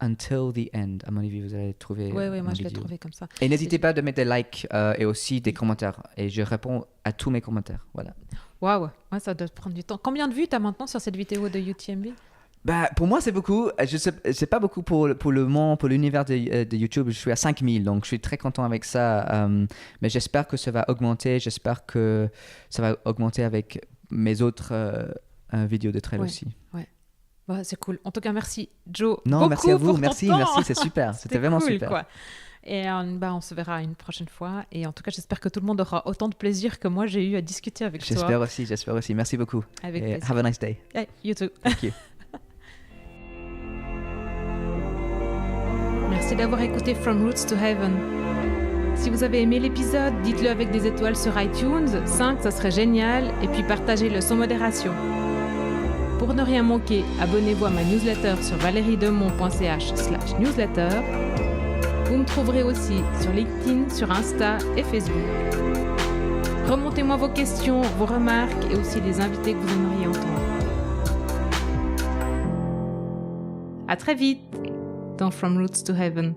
Until the End. À mon avis, vous allez trouver. Oui, moi je l'ai trouvé comme ça. Et n'hésitez pas de mettre des likes et aussi des commentaires. Et je réponds à tous mes commentaires. Voilà. Waouh, ça doit prendre du temps. Combien de vues tu as maintenant sur cette vidéo de UTMB? Bah, pour moi, c'est beaucoup. C'est pas beaucoup pour l'univers de YouTube. Je suis à 5000, donc je suis très content avec ça. Mais j'espère que ça va augmenter. J'espère que ça va augmenter avec mes autres vidéos de trail aussi. Ouais. Bah, c'est cool. En tout cas, merci, Joe. Non, merci à vous. Pour merci, c'est super. C'était vraiment cool, super. Quoi. Et on se verra une prochaine fois. Et en tout cas, j'espère que tout le monde aura autant de plaisir que moi j'ai eu à discuter avec toi. J'espère aussi. Merci beaucoup. Avec plaisir. Have a nice day. Hey, you too. Thank you. Merci d'avoir écouté From Roots to Heaven. Si vous avez aimé l'épisode, dites-le avec des étoiles sur iTunes, 5 ça serait génial, et puis partagez-le sans modération. Pour ne rien manquer, abonnez-vous à ma newsletter sur valeriedemont.ch/newsletter. Vous me trouverez aussi sur LinkedIn, sur Insta et Facebook. Remontez-moi vos questions, vos remarques et aussi les invités que vous aimeriez entendre. À très vite dans From Roots to Heaven.